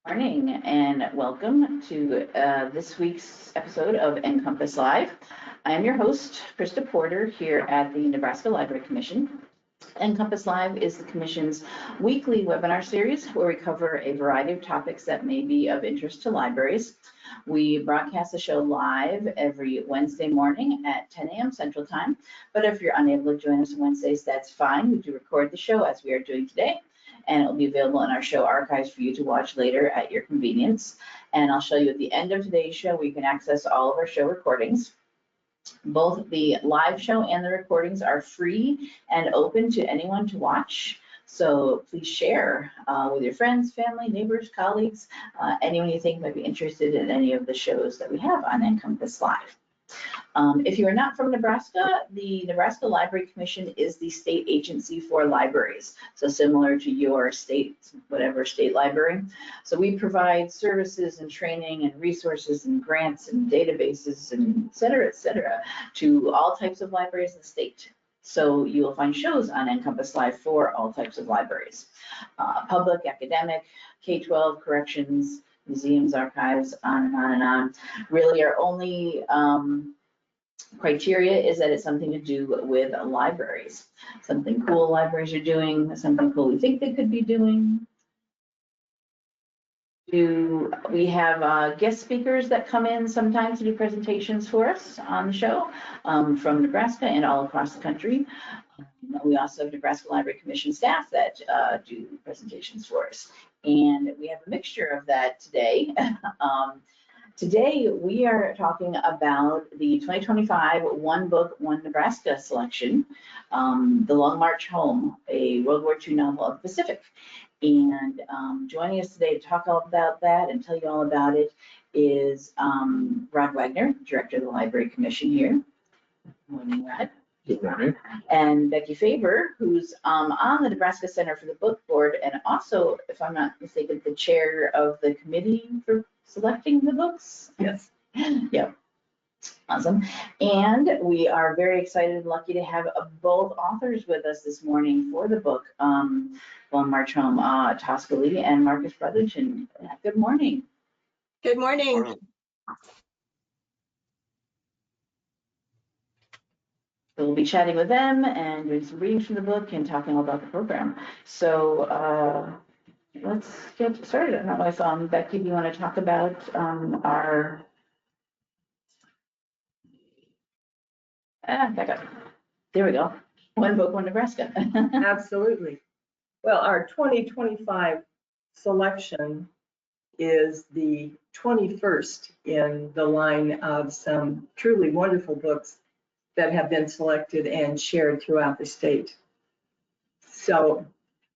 Morning and welcome to this week's episode of NCompass Live. I am your host, Krista Porter, here at the Nebraska Library Commission. NCompass Live is the Commission's weekly webinar series where we cover a variety of topics that may be of interest to libraries. We broadcast the show live every Wednesday morning at 10 a.m. Central Time, but if you're unable to join us on Wednesdays, that's fine. We do record the show as we are doing today, and it will be available in our show archives for you to watch later at your convenience. And I'll show you at the end of today's show where you can access all of our show recordings. Both the live show and the recordings are free and open to anyone to watch. So please share with your friends, family, neighbors, colleagues, anyone you think might be interested in any of the shows that we have on NCompass Live. If you are not from Nebraska, the Nebraska Library Commission is the state agency for libraries. So similar to your state, whatever state library. So we provide services and training and resources and grants and databases and et cetera, to all types of libraries in the state. So you will find shows on NCompass Live for all types of libraries. Public, academic, K-12, corrections, museums, archives, on and on and on. Really our only criteria is that it's something to do with libraries. Something cool libraries are doing, something cool we think they could be doing. We have guest speakers that come in sometimes to do presentations for us on the show from Nebraska and all across the country. We also have Nebraska Library Commission staff that do presentations for us. And we have a mixture of that today. Today, we are talking about the 2025 One Book, One Nebraska selection, The Long March Home, a World War II novel of the Pacific. And joining us today to talk all about that and tell you all about it is Rod Wagner, Director of the Library Commission here. Good morning, Rod. Good morning. And Becky Faber, who's on the Nebraska Center for the Book Board, and also, if I'm not mistaken, the chair of the committee for selecting the books. Yes. Yep. Awesome. And we are very excited and lucky to have both authors with us this morning for the book, Long March Home, Tosca and Marcus Brotherton. Good morning. Good morning. So we'll be chatting with them and doing some readings from the book and talking all about the program. So let's get started. I don't know if Becky, do you want to talk about our back up. There we go. One Book, One Nebraska. Absolutely. Well, our 2025 selection is the 21st in the line of some truly wonderful books that have been selected and shared throughout the state. So,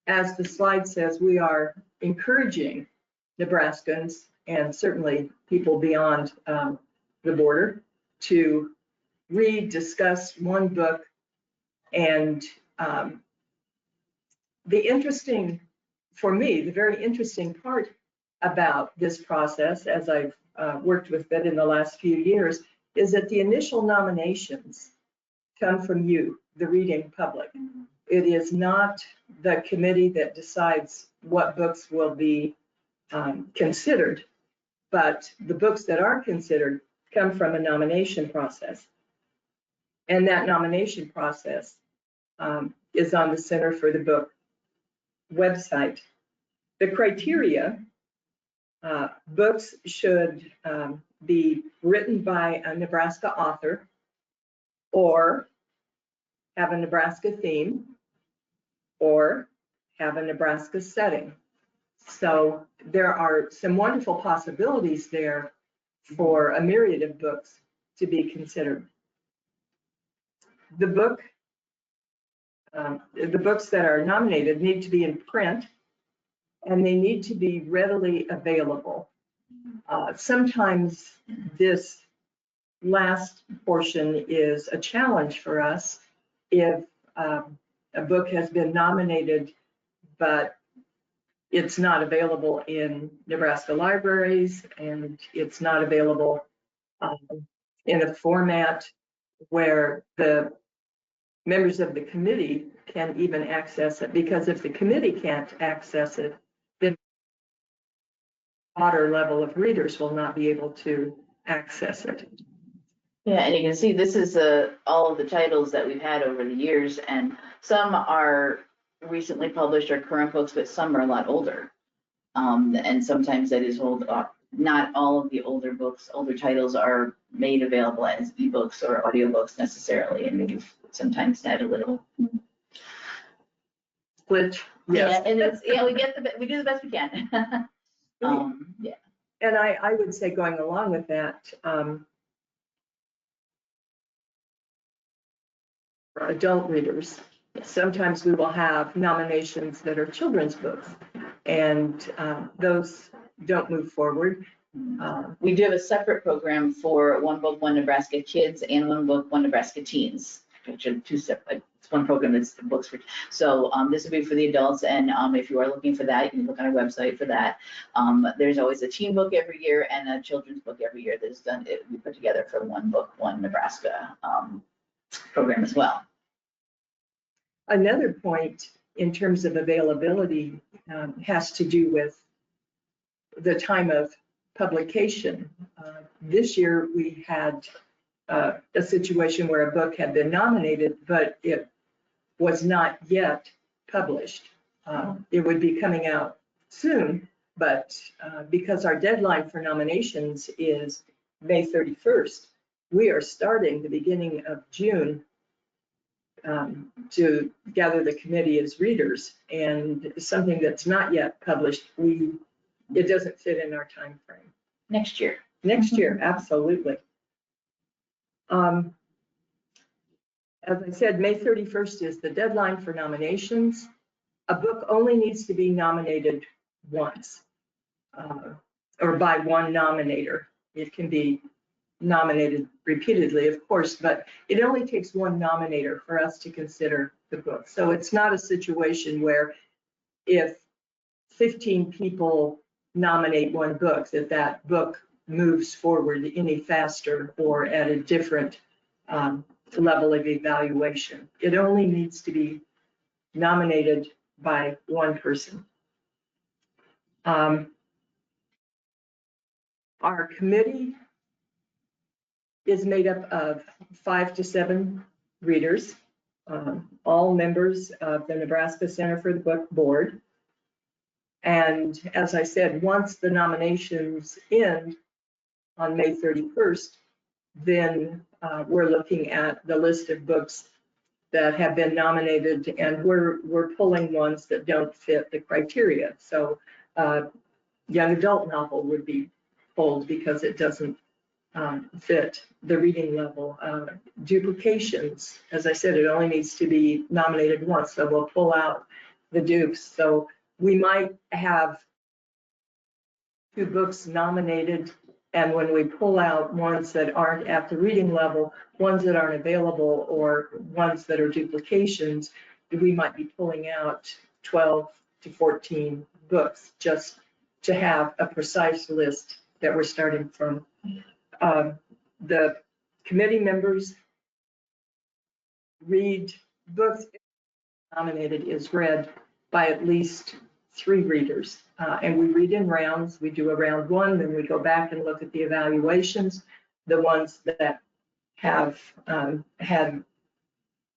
as the slide says, we are encouraging Nebraskans and certainly people beyond the border to read, discuss one book. And the very interesting part about this process, as I've worked with it in the last few years, is that the initial nominations come from you, the reading public. It is not the committee that decides what books will be considered, but the books that are considered come from a nomination process. And that nomination process is on the Center for the Book website. The criteria, books should be written by a Nebraska author or have a Nebraska theme or have a Nebraska setting. So there are some wonderful possibilities there for a myriad of books to be considered. The books that are nominated need to be in print and they need to be readily available. Sometimes this last portion is a challenge for us if a book has been nominated, but it's not available in Nebraska libraries and it's not available in a format where the members of the committee can even access it, because if the committee can't access it, then broader level of readers will not be able to access it. Yeah, and you can see this is all of the titles that we've had over the years, and some are recently published or current books, but some are a lot older. And sometimes that is old. Not all of the older books, older titles are made available as ebooks or audiobooks necessarily, and we've sometimes had a little Glitch, Yeah, yes. and it's, we do the best we can. Yeah. And I would say going along with that, for adult readers, sometimes we will have nominations that are children's books, and those don't move forward. We do have a separate program for One Book, One Nebraska Kids and One Book, One Nebraska Teens, which are two separate. It's one program that's books for. So this will be for the adults, and if you are looking for that, you can look on our website for that. There's always a teen book every year and a children's book every year that's done. We put together for One Book, One Nebraska program as well. Another point in terms of availability has to do with the time of publication. This year we had a situation where a book had been nominated, but it was not yet published. It would be coming out soon, but because our deadline for nominations is May 31st, we are starting the beginning of June to gather the committee as readers, and something that's not yet published, it doesn't fit in our time frame. Next year. Next year, absolutely. As I said, May 31st is the deadline for nominations. A book only needs to be nominated once, or by one nominator. It can be nominated repeatedly, of course, but it only takes one nominator for us to consider the book. So it's not a situation where if 15 people nominate one book, that book moves forward any faster or at a different level of evaluation. It only needs to be nominated by one person. Our committee is made up of 5 to 7 readers, all members of the Nebraska Center for the Book Board. And as I said, once the nominations end on May 31st, then we're looking at the list of books that have been nominated, and we're pulling ones that don't fit the criteria. So young adult novel would be pulled because it doesn't fit the reading level. Duplications, as I said, it only needs to be nominated once, so we'll pull out the dupes. So we might have 2 books nominated, and when we pull out ones that aren't at the reading level, ones that aren't available, or ones that are duplications, we might be pulling out 12 to 14 books just to have a precise list that we're starting from. The committee members read books. Nominated is read by at least 3 readers, and we read in rounds. We do a round 1, then we go back and look at the evaluations. The ones that have had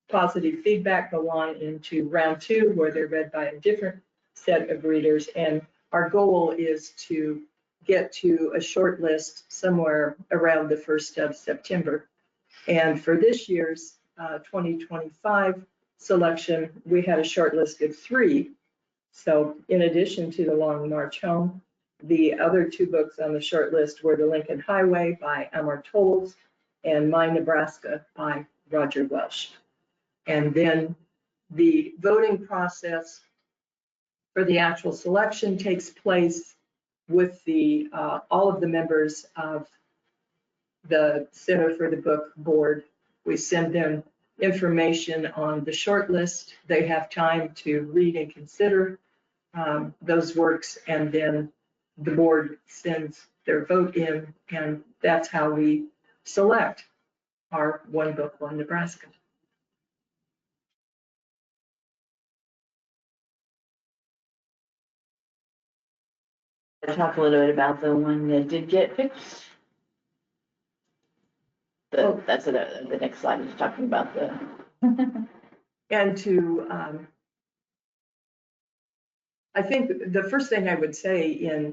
positive feedback go on into round 2, where they're read by a different set of readers, and our goal is to get to a short list somewhere around the 1st of September. And for this year's 2025 selection, we had a short list of 3. So in addition to The Long March Home, the other 2 books on the short list were The Lincoln Highway by Amor Tolles and My Nebraska by Roger Welsh. And then the voting process for the actual selection takes place with the all of the members of the Center for the Book Board. We send them information on the short list. They have time to read and consider those works, and then the board sends their vote in, and that's how we select our One Book, One Nebraska. talk a little bit about the one that did get picked. That's the next slide is talking about the. And to, I think the first thing I would say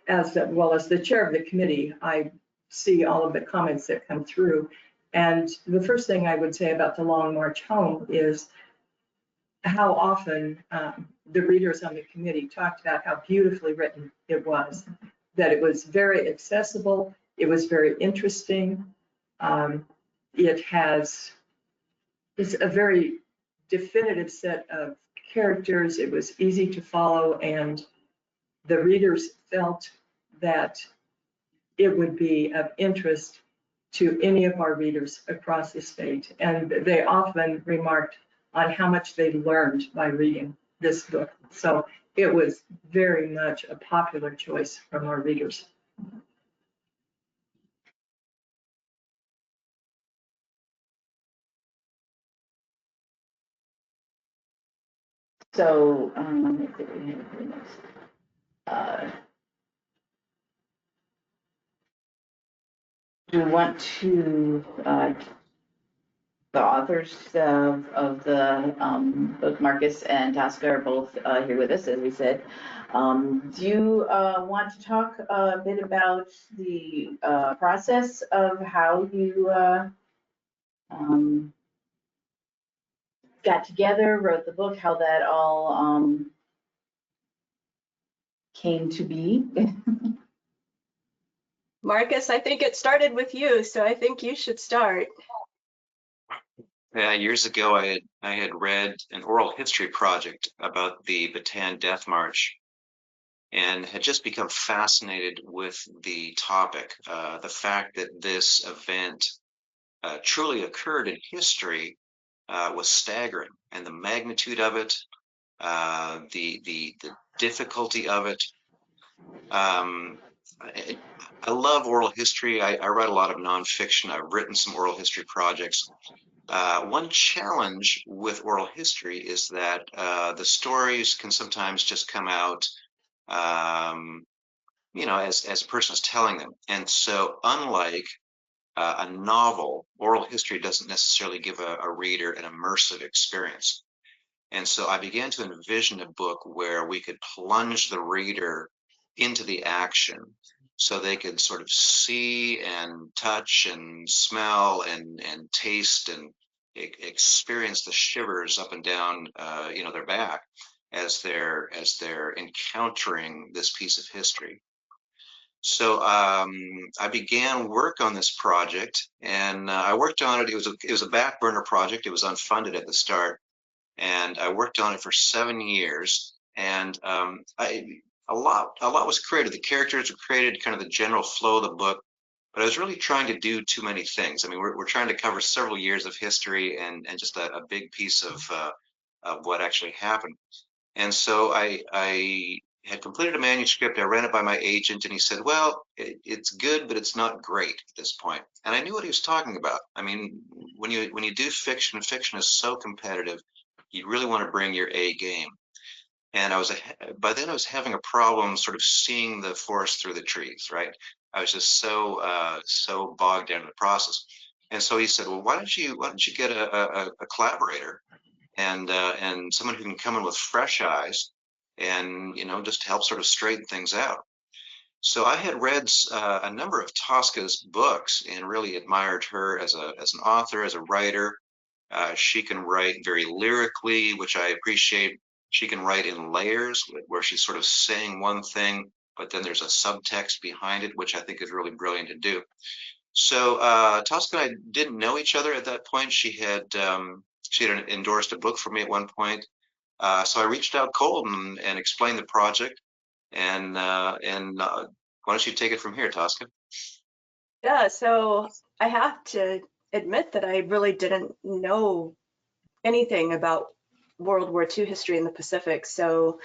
as the chair of the committee, I see all of the comments that come through. And the first thing I would say about the Long March Home is how often the readers on the committee talked about how beautifully written it was, that it was very accessible, it was very interesting. It's a very definitive set of characters. It was easy to follow, and the readers felt that it would be of interest to any of our readers across the state. And they often remarked on how much they learned by reading this book. So it was very much a popular choice from our readers. So, let me see what we have for next. Do you want to, the authors of the both Marcus and Tosca are both here with us, as we said. Do you want to talk a bit about the process of how you got together, wrote the book, how that all came to be? Marcus, I think it started with you, so I think you should start. Yeah, years ago, I had read an oral history project about the Bataan Death March and had just become fascinated with the topic. The fact that this event truly occurred in history was staggering, and the magnitude of it, the difficulty of it. I love oral history. I write a lot of nonfiction. I've written some oral history projects. One challenge with oral history is that the stories can sometimes just come out, as a person is telling them. And so, unlike a novel, oral history doesn't necessarily give a reader an immersive experience. And so I began to envision a book where we could plunge the reader into the action so they could sort of see and touch and smell and taste and experience the shivers up and down their back as they're encountering this piece of history. So I began work on this project, and I worked on it. It was a back burner project. It was unfunded at the start, and I worked on it for 7 years. And a lot was created. The characters were created, kind of the general flow of the book. But I was really trying to do too many things. I mean, we're trying to cover several years of history and just a big piece of what actually happened. And so I had completed a manuscript. I ran it by my agent, and he said, well, it's good, but it's not great at this point. And I knew what he was talking about. I mean, when you do fiction, fiction is so competitive. You really want to bring your A game. And by then I was having a problem sort of seeing the forest through the trees, right? I was just so bogged down in the process. And so he said, well, why don't you get a collaborator and someone who can come in with fresh eyes and just help sort of straighten things out. So I had read a number of Tosca's books and really admired her as an author, as a writer. She can write very lyrically, which I appreciate. She can write in layers where she's sort of saying one thing, but then there's a subtext behind it, which I think is really brilliant to do. So Tosca and I didn't know each other at that point. She had endorsed a book for me at one point. So I reached out cold and explained the project. And why don't you take it from here, Tosca? Yeah, so I have to admit that I really didn't know anything about World War II history in the Pacific. So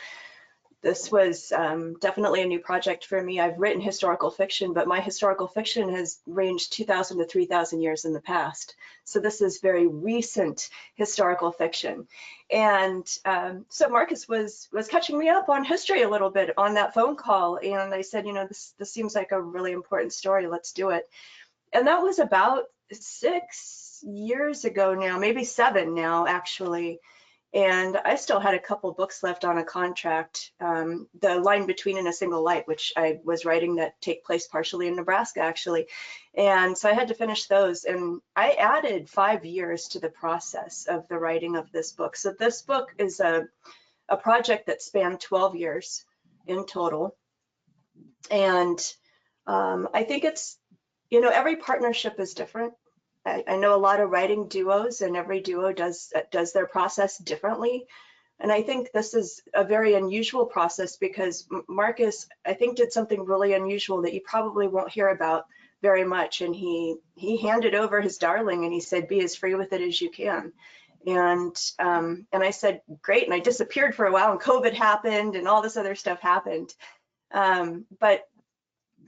This was definitely a new project for me. I've written historical fiction, but my historical fiction has ranged 2,000 to 3,000 years in the past. So this is very recent historical fiction. And so Marcus was catching me up on history a little bit on that phone call. And I said, you know, this seems like a really important story. Let's do it. And that was about 6 years ago now, maybe 7 now, actually. And I still had a couple books left on a contract, The Line Between and a Single Light, which I was writing that take place partially in Nebraska, actually. And so I had to finish those. And I added 5 years to the process of the writing of this book. So this book is a project that spanned 12 years in total. And I think it's, you know, every partnership is different. I know a lot of writing duos, and every duo does their process differently. And I think this is a very unusual process because Marcus, I think, did something really unusual that you probably won't hear about very much. And he handed over his darling and he said, be as free with it as you can. And I said, great. And I disappeared for a while and COVID happened and all this other stuff happened. But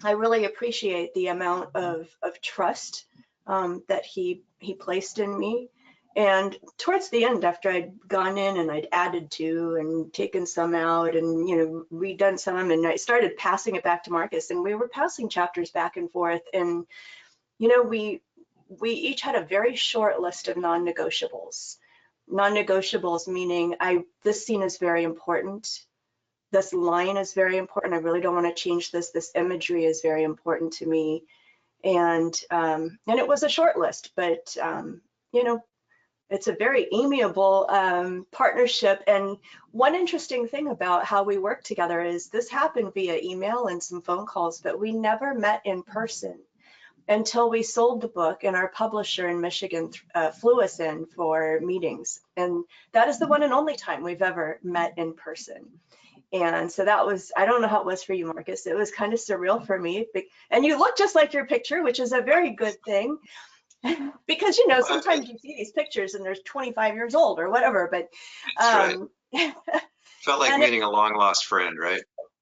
I really appreciate the amount of trust that he placed in me. And towards the end, after I'd gone in and I'd added to and taken some out and, you know, redone some, and I started passing it back to Marcus, and we were passing chapters back and forth. And, you know, we each had a very short list of non-negotiables. Non-negotiables meaning this scene is very important. This line is very important. I really don't want to change this. This imagery is very important to me. And it was a short list, but, you know, it's a very amiable partnership. And one interesting thing about how we work together is this happened via email and some phone calls, but we never met in person until we sold the book and our publisher in Michigan flew us in for meetings. And that is the one and only time we've ever met in person. And so that was, I don't know how it was for you, Marcus. It was kind of surreal for me. And you look just like your picture, which is a very good thing. Because, you know, sometimes you see these pictures and they're 25 years old or whatever, but That's right. Felt like meeting a long lost friend, right?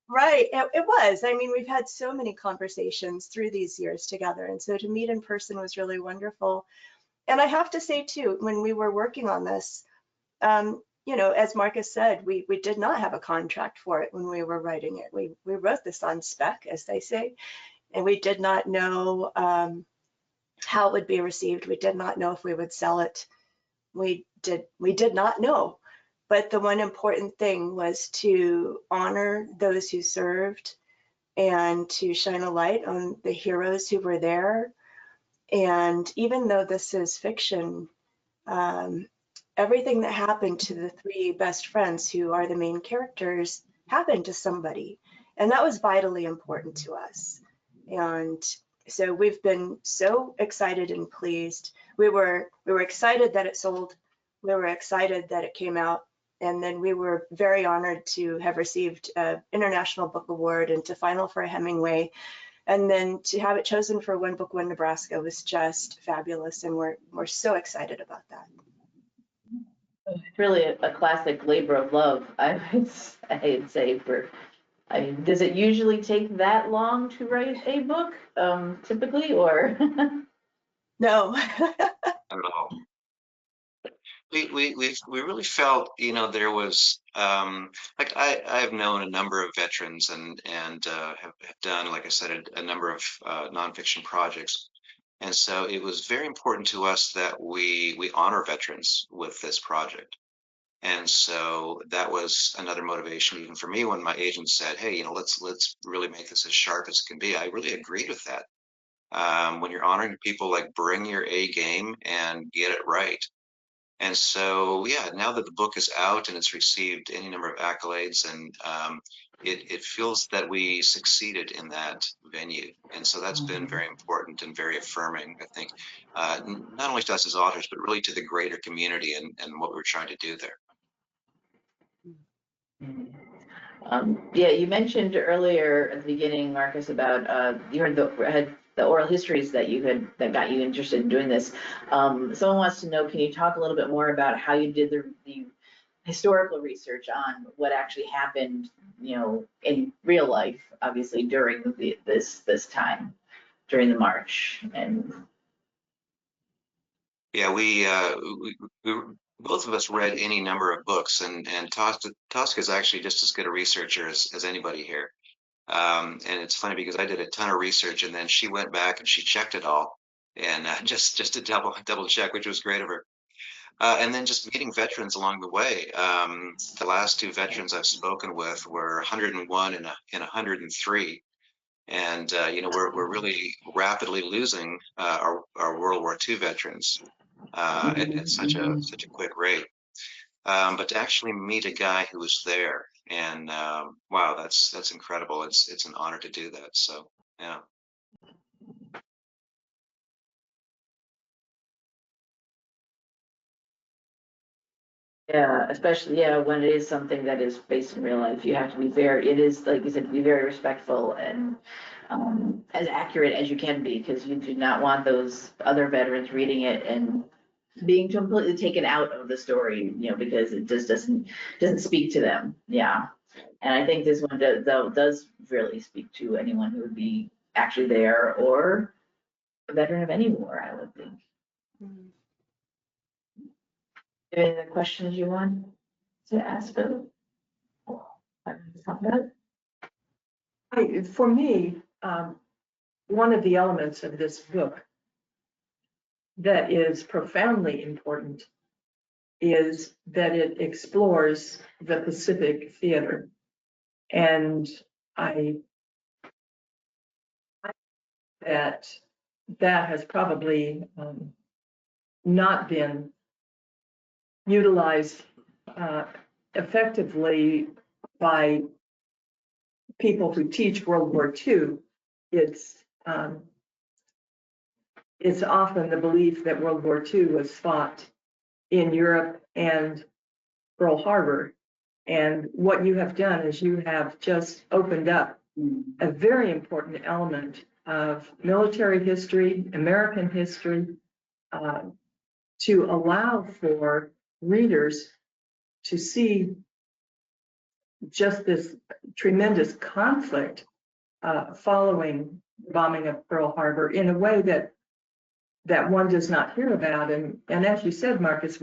Right, it was. I mean, we've had so many conversations through these years together. And so to meet in person was really wonderful. And I have to say too, when we were working on this, you know, as Marcus said, we did not have a contract for it when we were writing it. We wrote this on spec, as they say, and we did not know how it would be received. We did not know if we would sell it. We did not know. But the one important thing was to honor those who served and to shine a light on the heroes who were there. And even though this is fiction, everything that happened to the 3 best friends who are the main characters happened to somebody. And that was vitally important to us. And so we've been so excited and pleased. We were excited that it sold. We were excited that it came out. And then we were very honored to have received an International Book Award and to final for a Hemingway. And then to have it chosen for One Book, One Nebraska was just fabulous. And we're so excited about that. It's really a classic labor of love, I would say. I mean, does it usually take that long to write a book, typically, or? No. Not at all. We really felt, you know, there was like I've known a number of veterans and have done, like I said, a number of nonfiction projects. And so it was very important to us that we honor veterans with this project. And so that was another motivation even for me when my agent said, hey, you know, let's really make this as sharp as it can be. I really agreed with that. When you're honoring people, like, bring your A game and get it right. And so, yeah, now that the book is out and it's received any number of accolades, and it feels that we succeeded in that venue. And so that's been very important and very affirming, I think, not only to us as authors, but really to the greater community and what we're trying to do there. Yeah, you mentioned earlier at the beginning, Marcus, about you had the oral histories that that got you interested in doing this. Someone wants to know, can you talk a little bit more about how you did the historical research on what actually happened, you know, in real life, obviously during this time, during the march. And Yeah, we both of us read any number of books, and Tosca is actually just as good a researcher as anybody here. And it's funny because I did a ton of research, and then she went back and she checked it all, and just to double check, which was great of her. And then just meeting veterans along the way. The last two veterans I've spoken with were 101 and 103. And you know, we're really rapidly losing our World War II veterans at such a quick rate. But to actually meet a guy who was there, and wow, that's incredible. It's an honor to do that. So yeah. yeah, especially, yeah, when it is something that is based in real life, you have to be very, it is, like you said, to be very respectful and as accurate as you can be, because you do not want those other veterans reading it and being completely taken out of the story, you know, because it just doesn't speak to them. Yeah. And I think this one does really speak to anyone who would be actually there or a veteran of any war, I would think. Any other questions you want to ask Bill? Talk about? For me, one of the elements of this book that is profoundly important is that it explores the Pacific theater. And that has probably not been utilized effectively by people who teach World War II. It's often the belief that World War II was fought in Europe and Pearl Harbor. And what you have done is you have just opened up a very important element of military history, American history, to allow for readers to see just this tremendous conflict following the bombing of Pearl Harbor in a way that one does not hear about. And as you said, Marcus,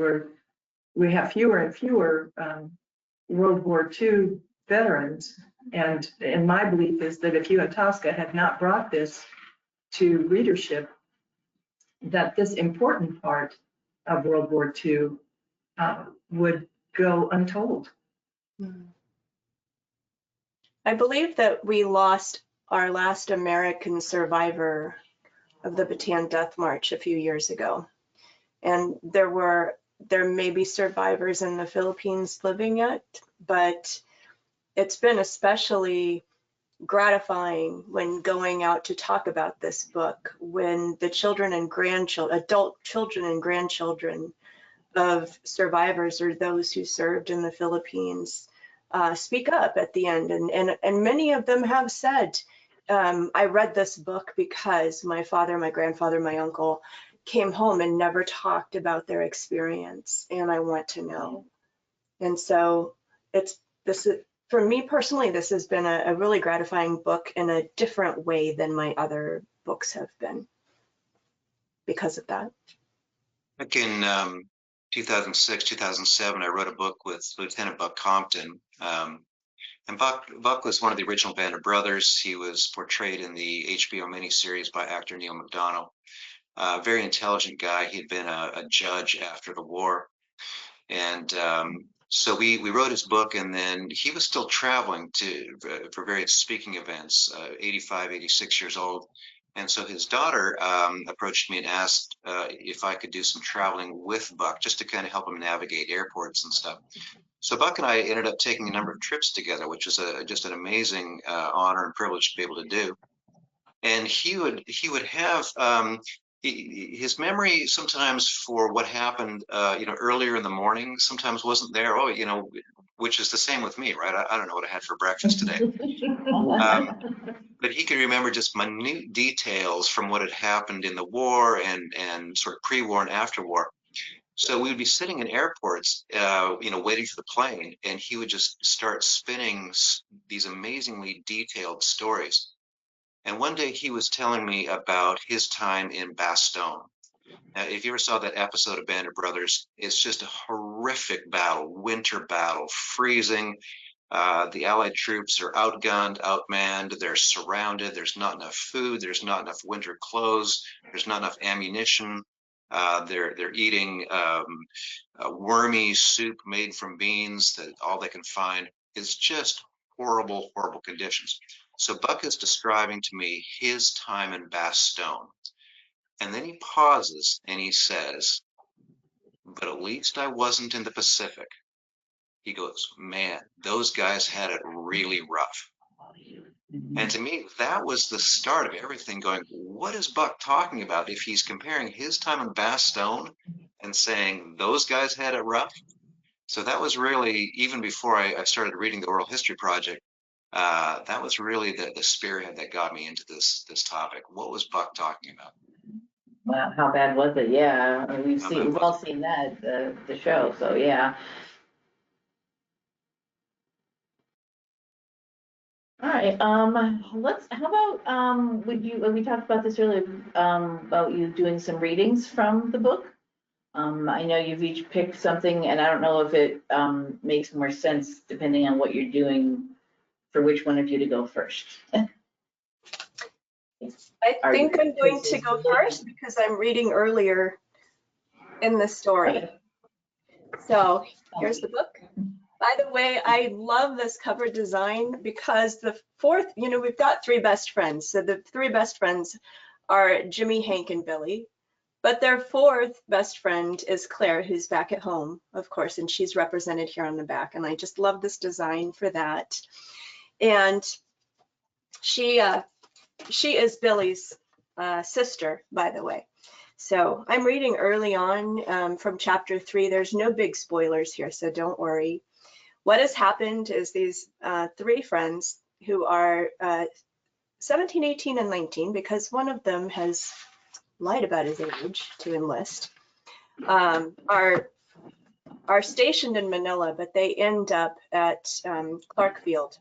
we have fewer and fewer World War II veterans. And my belief is that if you and Tosca had not brought this to readership, that this important part of World War II would go untold. I believe that we lost our last American survivor of the Bataan Death March a few years ago. And there may be survivors in the Philippines living yet, but it's been especially gratifying when going out to talk about this book, when the children and grandchildren, adult children and grandchildren of survivors or those who served in the Philippines speak up at the end. And many of them have said, I read this book because my father, my grandfather, my uncle came home and never talked about their experience, and I want to know. And so for me personally, this has been a really gratifying book in a different way than my other books have been because of that. Back in 2006, 2007, I wrote a book with Lieutenant Buck Compton. And Buck was one of the original band of brothers. He was portrayed in the HBO miniseries by actor Neil McDonough. Very intelligent guy. He'd been a judge after the war. And so we wrote his book, and then he was still traveling for various speaking events, 85, 86 years old. And so his daughter approached me and asked if I could do some traveling with Buck, just to kind of help him navigate airports and stuff. So Buck and I ended up taking a number of trips together, which was just an amazing honor and privilege to be able to do. And he would have his memory sometimes for what happened, earlier in the morning sometimes wasn't there. Oh, which is the same with me, right? I don't know what I had for breakfast today. But he could remember just minute details from what had happened in the war and sort of pre-war and after war. So we would be sitting in airports, waiting for the plane, and he would just start spinning these amazingly detailed stories. And one day he was telling me about his time in Bastogne. Now, if you ever saw that episode of Band of Brothers, it's just a horrific battle, winter battle, freezing. The Allied troops are outgunned, outmanned, they're surrounded, there's not enough food, there's not enough winter clothes, there's not enough ammunition. They're eating wormy soup made from beans that all they can find. It's just horrible, horrible conditions. So Buck is describing to me his time in Bastogne. And then he pauses and he says, but at least I wasn't in the Pacific. He goes, man, those guys had it really rough. And to me, that was the start of everything going, what is Buck talking about if he's comparing his time in Bastogne and saying those guys had it rough? So that was really, even before I started reading the Oral History Project, that was really the spearhead that got me into this topic. What was Buck talking about? Wow, how bad was it? Yeah, I mean, How bad we've was all seen that, the show, so yeah. All right, how about, we talked about this earlier, about you doing some readings from the book. I know you've each picked something, and I don't know if it, makes more sense depending on what you're doing for which one of you to go first. I think I'm going to go first because I'm reading earlier in the story. So here's the book. By the way, I love this cover design because the fourth, we've got three best friends. So the three best friends are Jimmy, Hank, and Billy. But their fourth best friend is Claire, who's back at home, of course, and she's represented here on the back. And I just love this design for that. And she is Billy's sister, by the way. So I'm reading early on from chapter 3. There's no big spoilers here, so don't worry. What has happened is these three friends who are 17, 18, and 19, because one of them has lied about his age to enlist, are stationed in Manila, but they end up at Clark Field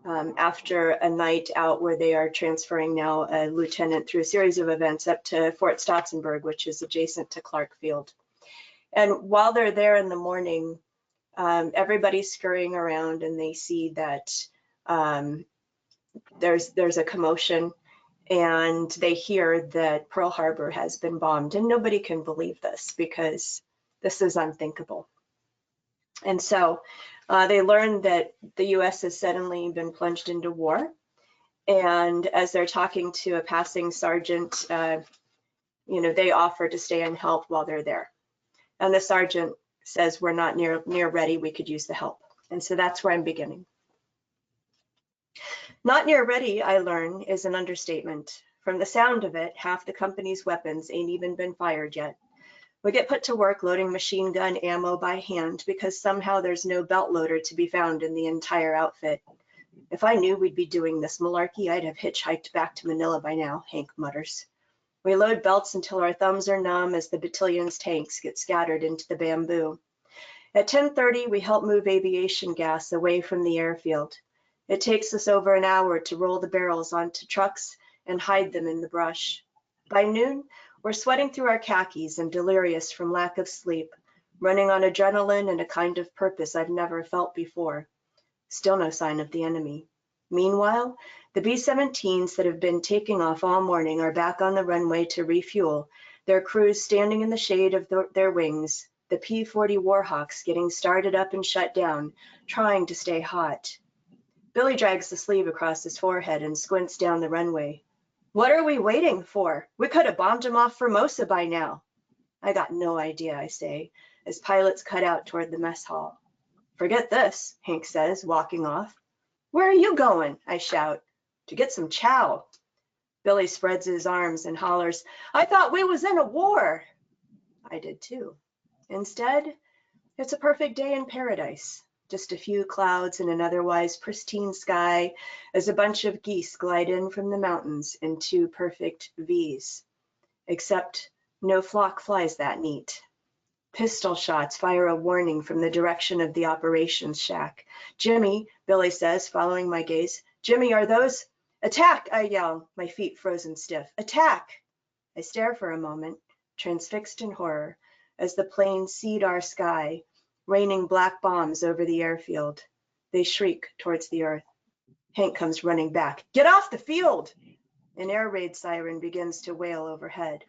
after a night out where they are transferring now a lieutenant through a series of events up to Fort Stotzenburg, which is adjacent to Clark Field. And while they're there in the morning, everybody's scurrying around and they see that there's a commotion, and they hear that Pearl Harbor has been bombed, and nobody can believe this because this is unthinkable. And so they learn that the US has suddenly been plunged into war. And as they're talking to a passing sergeant, they offer to stay and help while they're there. And the sergeant says, we're not near ready, we could use the help. And so that's where I'm beginning. Not near ready, I learn, is an understatement. From the sound of it, half the company's weapons ain't even been fired yet. We get put to work loading machine gun ammo by hand because somehow there's no belt loader to be found in the entire outfit. If I knew we'd be doing this malarkey, I'd have hitchhiked back to Manila by now, Hank mutters. We load belts until our thumbs are numb as the battalion's tanks get scattered into the bamboo. At 10:30, we help move aviation gas away from the airfield. It takes us over an hour to roll the barrels onto trucks and hide them in the brush. By noon, we're sweating through our khakis and delirious from lack of sleep, running on adrenaline and a kind of purpose I've never felt before. Still no sign of the enemy. Meanwhile, the B-17s that have been taking off all morning are back on the runway to refuel, their crews standing in the shade of their wings, the P-40 Warhawks getting started up and shut down, trying to stay hot. Billy drags the sleeve across his forehead and squints down the runway. What are we waiting for? We could have bombed him off Formosa by now. I got no idea, I say, as pilots cut out toward the mess hall. Forget this, Hank says, walking off. Where are you going? I shout. To get some chow. Billy spreads his arms and hollers, I thought we was in a war. I did too. Instead, it's a perfect day in paradise. Just a few clouds and an otherwise pristine sky as a bunch of geese glide in from the mountains in two perfect V's. Except no flock flies that neat. Pistol shots fire a warning from the direction of the operations shack. Jimmy, Billy says, following my gaze. Jimmy, are those? Attack, I yell, my feet frozen stiff. Attack! I stare for a moment, transfixed in horror, as the planes seed our sky, raining black bombs over the airfield. They shriek towards the earth. Hank comes running back. Get off the field! An air raid siren begins to wail overhead.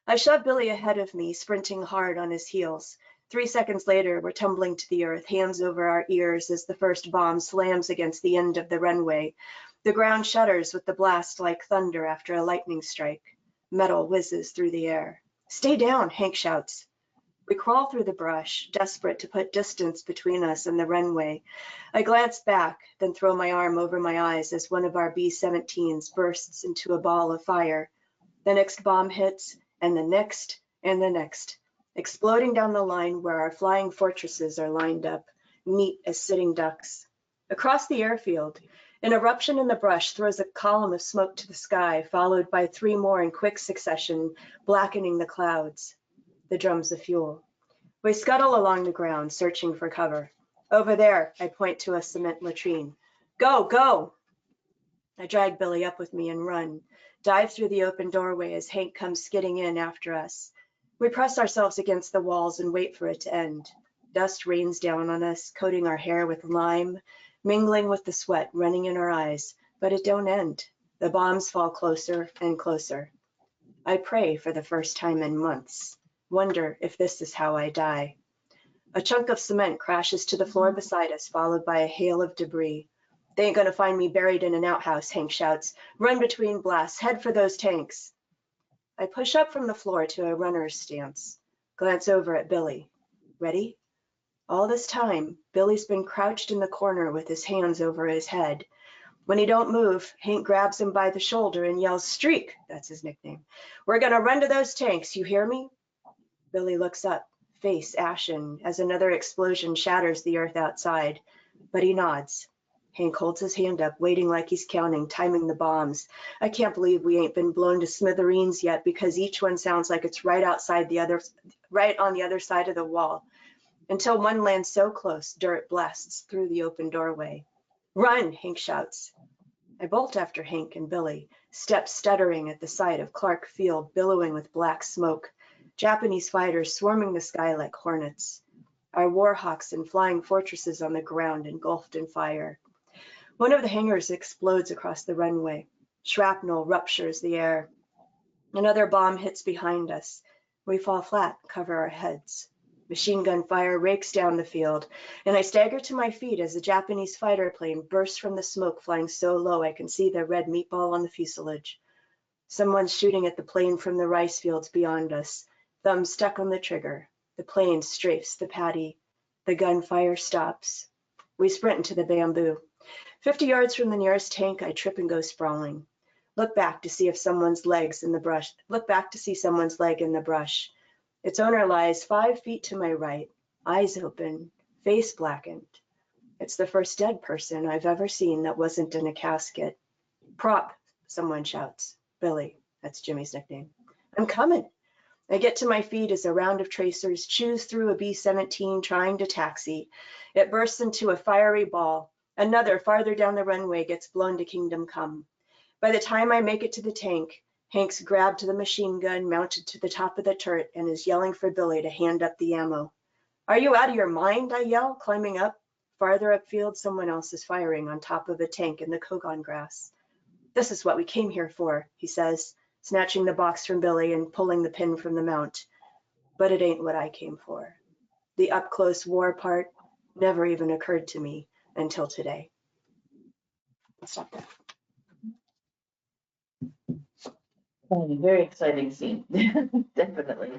I shove Billy ahead of me, sprinting hard on his heels. 3 seconds later, we're tumbling to the earth, hands over our ears as the first bomb slams against the end of the runway. The ground shudders with the blast like thunder after a lightning strike. Metal whizzes through the air. Stay down, Hank shouts. We crawl through the brush, desperate to put distance between us and the runway. I glance back, then throw my arm over my eyes as one of our B-17s bursts into a ball of fire. The next bomb hits, and the next, and the next, exploding down the line where our flying fortresses are lined up, neat as sitting ducks. Across the airfield, an eruption in the brush throws a column of smoke to the sky, followed by 3 more in quick succession, blackening the clouds. The drums of fuel. We scuttle along the ground, searching for cover. Over there, I point to a cement latrine. Go, go! I drag Billy up with me and run, dive through the open doorway as Hank comes skidding in after us. We press ourselves against the walls and wait for it to end. Dust rains down on us, coating our hair with lime, mingling with the sweat running in our eyes, but it don't end. The bombs fall closer and closer. I pray for the first time in months. Wonder if this is how I die. A chunk of cement crashes to the floor beside us, followed by a hail of debris. They ain't gonna find me buried in an outhouse, Hank shouts. Run between blasts, head for those tanks. I push up from the floor to a runner's stance, glance over at Billy. Ready? All this time, Billy's been crouched in the corner with his hands over his head. When he don't move, Hank grabs him by the shoulder and yells, Streak, that's his nickname. We're gonna run to those tanks, you hear me? Billy looks up, face ashen, as another explosion shatters the earth outside, but he nods. Hank holds his hand up, waiting like he's counting, timing the bombs. I can't believe we ain't been blown to smithereens yet because each one sounds like it's right outside the other, right on the other side of the wall. Until one lands so close, dirt blasts through the open doorway. Run, Hank shouts. I bolt after Hank and Billy, steps stuttering at the sight of Clark Field billowing with black smoke. Japanese fighters swarming the sky like hornets. Our warhawks and flying fortresses on the ground engulfed in fire. One of the hangars explodes across the runway. Shrapnel ruptures the air. Another bomb hits behind us. We fall flat, cover our heads. Machine gun fire rakes down the field, and I stagger to my feet as a Japanese fighter plane bursts from the smoke, flying so low I can see the red meatball on the fuselage. Someone's shooting at the plane from the rice fields beyond us. Thumb stuck on the trigger. The plane strafes the paddy. The gunfire stops. We sprint into the bamboo. 50 yards from the nearest tank, I trip and go sprawling. Look back to see if someone's legs in the brush. Look back to see someone's leg in the brush. Its owner lies 5 feet to my right, eyes open, face blackened. It's the first dead person I've ever seen that wasn't in a casket. Prop, someone shouts. Billy, that's Jimmy's nickname. I'm coming. I get to my feet as a round of tracers chews through a B-17 trying to taxi. It bursts into a fiery ball. Another farther down the runway gets blown to Kingdom Come. By the time I make it to the tank, Hank's grabbed to the machine gun mounted to the top of the turret and is yelling for Billy to hand up the ammo. Are you out of your mind? I yell, climbing up. Farther upfield, someone else is firing on top of a tank in the Kogon grass. This is what we came here for, he says, snatching the box from Billy and pulling the pin from the mount. But it ain't what I came for. The up-close war part never even occurred to me until today. I'll stop there. Very exciting scene, definitely.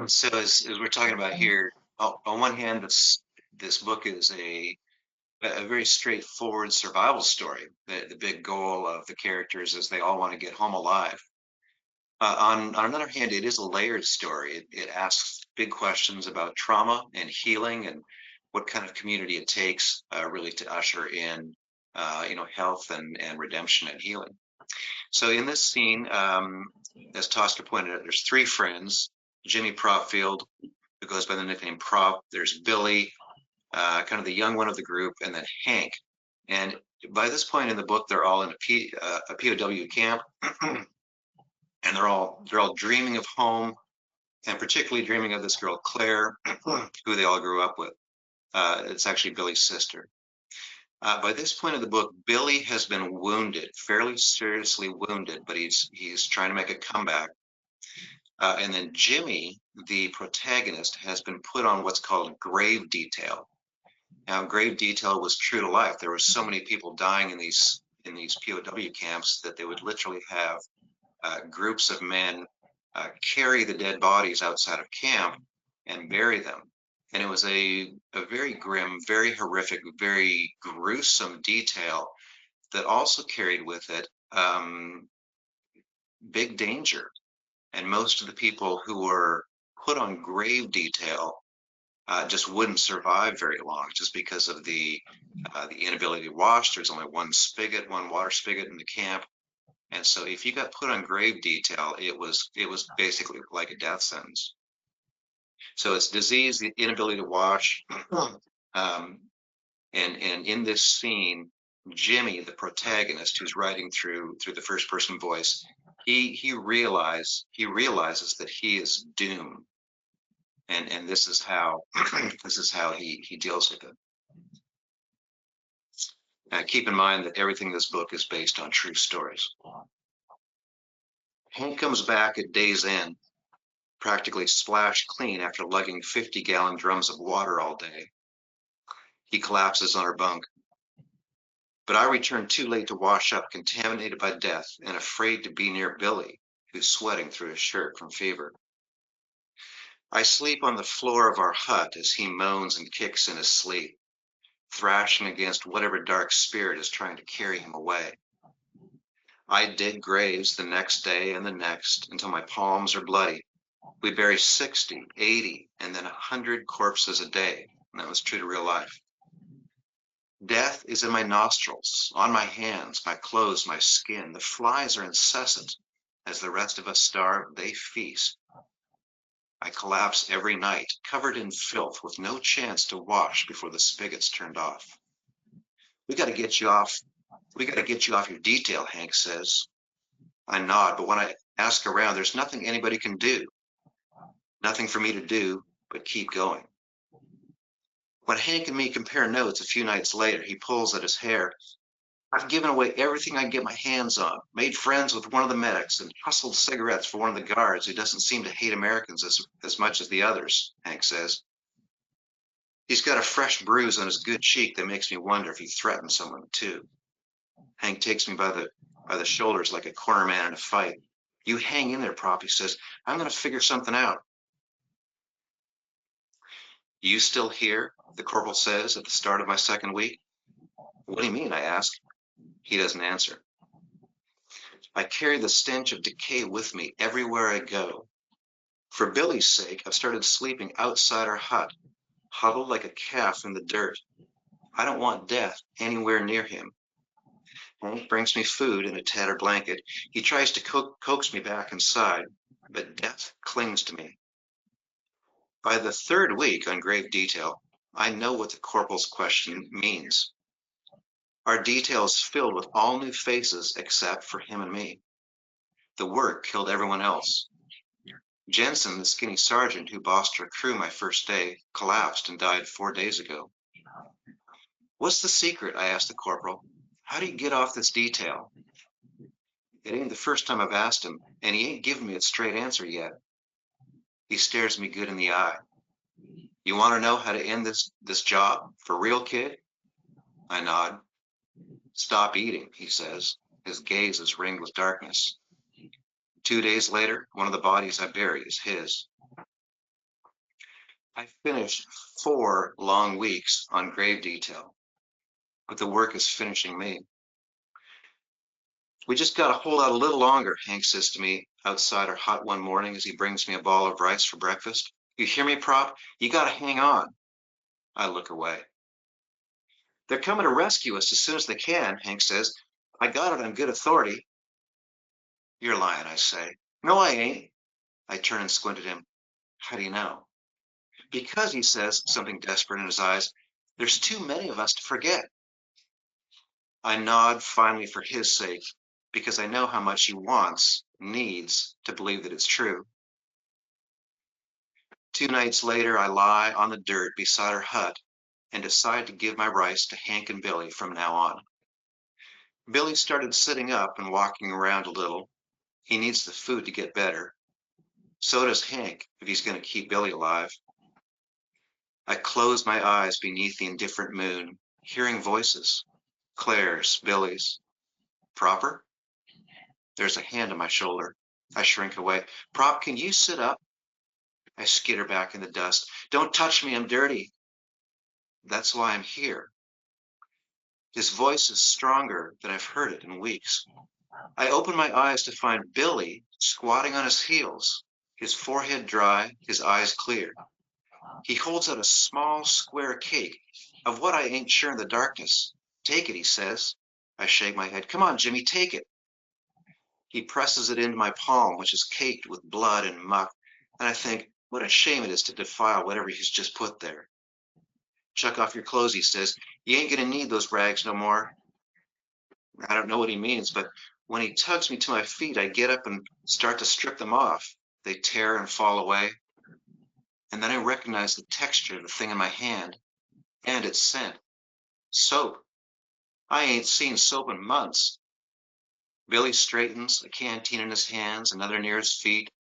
So as we're talking about here, on one hand, this book is a very straightforward survival story. The big goal of the characters is they all want to get home alive. On another hand, it is a layered story. It asks big questions about trauma and healing and what kind of community it takes really to usher in health and redemption and healing. So in this scene, as Tosca pointed out, there's three friends: Jimmy Propfield, who goes by the nickname Prop. There's Billy, kind of the young one of the group, and then Hank. And by this point in the book, they're all in a POW camp, and they're all dreaming of home, and particularly dreaming of this girl Claire, who they all grew up with. It's actually Billy's sister. By this point of the book, Billy has been wounded, fairly seriously wounded, but he's trying to make a comeback. And then Jimmy, the protagonist, has been put on what's called grave detail. Now, grave detail was true to life. There were so many people dying in these POW camps that they would literally have groups of men carry the dead bodies outside of camp and bury them. And it was a very grim, very horrific, very gruesome detail that also carried with it big danger. And most of the people who were put on grave detail just wouldn't survive very long, just because of the inability to wash. There's only one water spigot in the camp. And so if you got put on grave detail, it was basically like a death sentence. So it's disease, the inability to wash. And in this scene, Jimmy, the protagonist, who's writing through the first person voice, he realizes that he is doomed. And this is how he deals with it. Keep in mind that everything in this book is based on true stories. Hank comes back at day's end, practically splashed clean after lugging 50-gallon drums of water all day. He collapses on our bunk. But I return too late to wash up, contaminated by death and afraid to be near Billy, who's sweating through his shirt from fever. I sleep on the floor of our hut as he moans and kicks in his sleep, thrashing against whatever dark spirit is trying to carry him away. I dig graves the next day and the next until my palms are bloody. We bury 60, 80, and then 100 corpses a day, and that was true to real life. Death is in my nostrils, on my hands, my clothes, my skin. The flies are incessant. As the rest of us starve, they feast. I collapse every night, covered in filth, with no chance to wash before the spigot's turned off. We got to get you off your detail, Hank says. I nod, but when I ask around, there's nothing anybody can do. Nothing for me to do but keep going. When Hank and me compare notes a few nights later, he pulls at his hair. I've given away everything I can get my hands on, made friends with one of the medics, and hustled cigarettes for one of the guards who doesn't seem to hate Americans as much as the others, Hank says. He's got a fresh bruise on his good cheek that makes me wonder if he threatened someone too. Hank takes me by the shoulders like a corner man in a fight. You hang in there, Prop, he says. I'm going to figure something out. You still here? The corporal says at the start of my second week. What do you mean? I ask. He doesn't answer. I carry the stench of decay with me everywhere I go. For Billy's sake, I've started sleeping outside our hut, huddled like a calf in the dirt. I don't want death anywhere near him. Hank brings me food in a tattered blanket. He tries to coax me back inside, but death clings to me. By the third week on grave detail, I know what the corporal's question means. Our detail is filled with all new faces except for him and me. The work killed everyone else. Jensen, the skinny sergeant who bossed our crew my first day, collapsed and died 4 days ago. What's the secret? I asked the corporal. How do you get off this detail? It ain't the first time I've asked him, and he ain't given me a straight answer yet. He stares me good in the eye. You want to know how to end this job? For real, kid? I nod. Stop eating, he says. His gaze is ringed with darkness. 2 days later, one of the bodies I bury is his. I finished 4 long weeks on grave detail, but the work is finishing me. We just got to hold out a little longer, Hank says to me outside our hut one morning as he brings me a ball of rice for breakfast. You hear me, Prop? You got to hang on. I look away. They're coming to rescue us as soon as they can, Hank says. I got it on good authority. You're lying, I say. No, I ain't. I turn and squint at him. How do you know? Because, he says, something desperate in his eyes, there's too many of us to forget. I nod finally for his sake, because I know how much he wants, needs, to believe that it's true. 2 nights later, I lie on the dirt beside her hut and decide to give my rice to Hank and Billy from now on. Billy started sitting up and walking around a little. He needs the food to get better. So does Hank, if he's going to keep Billy alive. I close my eyes beneath the indifferent moon, hearing voices. Claire's, Billy's. Proper? There's a hand on my shoulder. I shrink away. Prop, can you sit up? I skitter back in the dust. Don't touch me, I'm dirty. That's why I'm here. His voice is stronger than I've heard it in weeks. I open my eyes to find Billy squatting on his heels, his forehead dry, his eyes clear. He holds out a small square cake of what I ain't sure in the darkness. Take it, he says. I shake my head. Come on, Jimmy, take it. He presses it into my palm, which is caked with blood and muck, and I think, what a shame it is to defile whatever he's just put there. Chuck off your clothes, he says. You ain't gonna need those rags no more. I don't know what he means, but when he tugs me to my feet, I get up and start to strip them off. They tear and fall away. And then I recognize the texture of the thing in my hand and its scent. Soap. I ain't seen soap in months. Billy straightens, a canteen in his hands, another near his feet.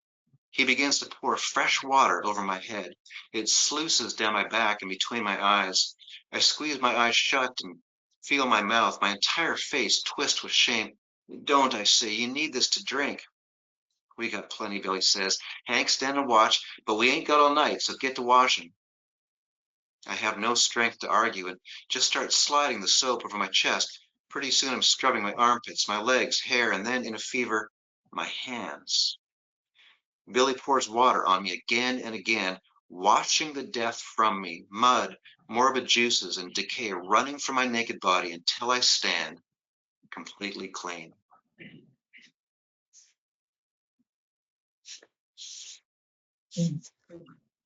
He begins to pour fresh water over my head. It sluices down my back and between my eyes. I squeeze my eyes shut and feel my mouth, my entire face twist with shame. Don't, I say, you need this to drink. We got plenty, Billy says. Hank, stand and watch, but we ain't got all night, so get to washing. I have no strength to argue and just start sliding the soap over my chest. Pretty soon I'm scrubbing my armpits, my legs, hair, and then in a fever, my hands. Billy pours water on me again and again, washing the death from me, mud, morbid juices, and decay running from my naked body until I stand completely clean.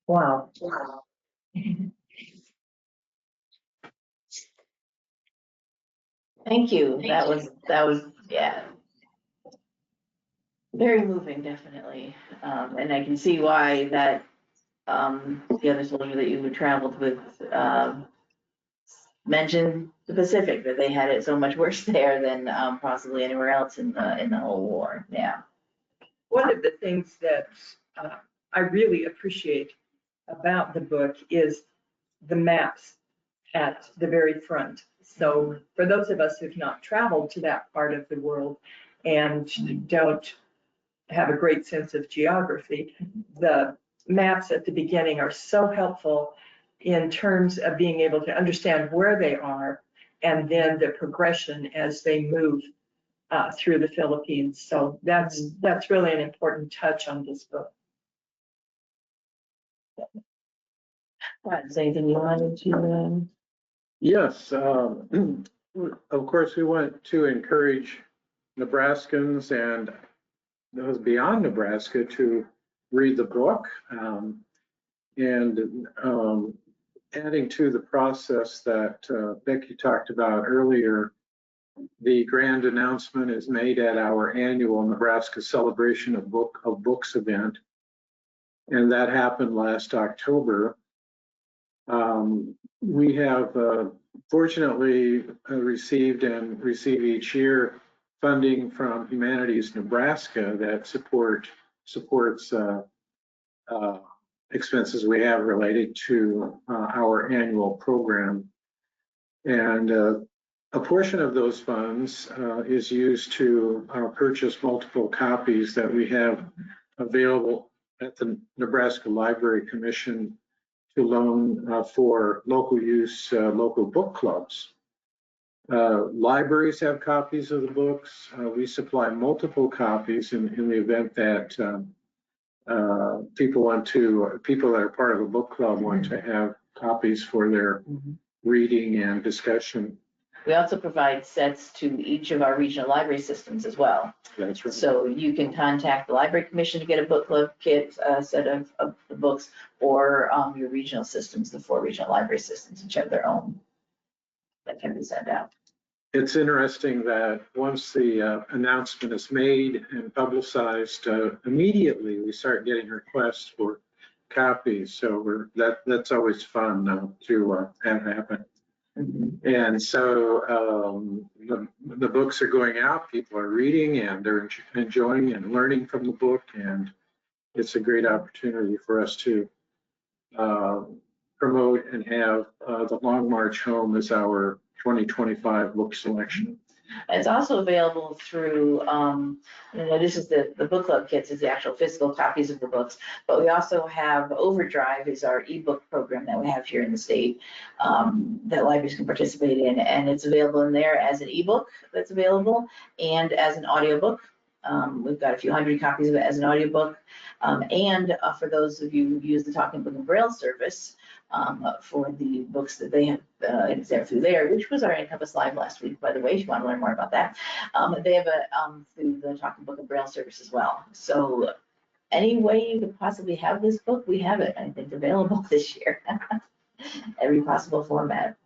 Wow. Thank you. That was, yeah, very moving, definitely. And I can see why that, the other soldier that you traveled with, mentioned the Pacific, that they had it so much worse there than, possibly anywhere else in the whole war. Yeah. One of the things that I really appreciate about the book is the maps at the very front. So for those of us who've not traveled to that part of the world and don't have a great sense of geography, the maps at the beginning are so helpful in terms of being able to understand where they are and then the progression as they move through the Philippines. So that's really an important touch on this book. Is there anything you wanted to, Yes, of course, we want to encourage Nebraskans and those beyond Nebraska to read the book. And adding to the process that Becky talked about earlier, the grand announcement is made at our annual Nebraska Celebration of Books event. And that happened last October. We have fortunately received and receive each year funding from Humanities Nebraska that supports expenses we have related to our annual program. And a portion of those funds is used to purchase multiple copies that we have available at the Nebraska Library Commission to loan for local use, local book clubs. Libraries have copies of the books. We supply multiple copies in the event that people that are part of a book club want to have copies for their reading and discussion. We also provide sets to each of our regional library systems as well. That's right. So you can contact the Library Commission to get a book club kit, a set of the books, or your regional systems, the 4 regional library systems, each have their own that can be sent out. It's interesting that once the announcement is made and publicized, immediately we start getting requests for copies. So that's always fun to have happen. Mm-hmm. And so the books are going out, people are reading, and they're enjoying and learning from the book. And it's a great opportunity for us to promote and have the Long March Home as our 2025 book selection. It's also available through, this is the book club kits, is the actual physical copies of the books, but we also have Overdrive is our ebook program that we have here in the state that libraries can participate in, and it's available in there as an ebook that's available and as an audiobook. We've got a few hundred copies of it as an audiobook, and for those of you who use the Talking Book and Braille service, for the books that they have through there, which was our NCompass Live last week, by the way, if you want to learn more about that. They have through the Talking Book and Braille service as well. So any way you could possibly have this book, we have it, I think, available this year. Every possible format.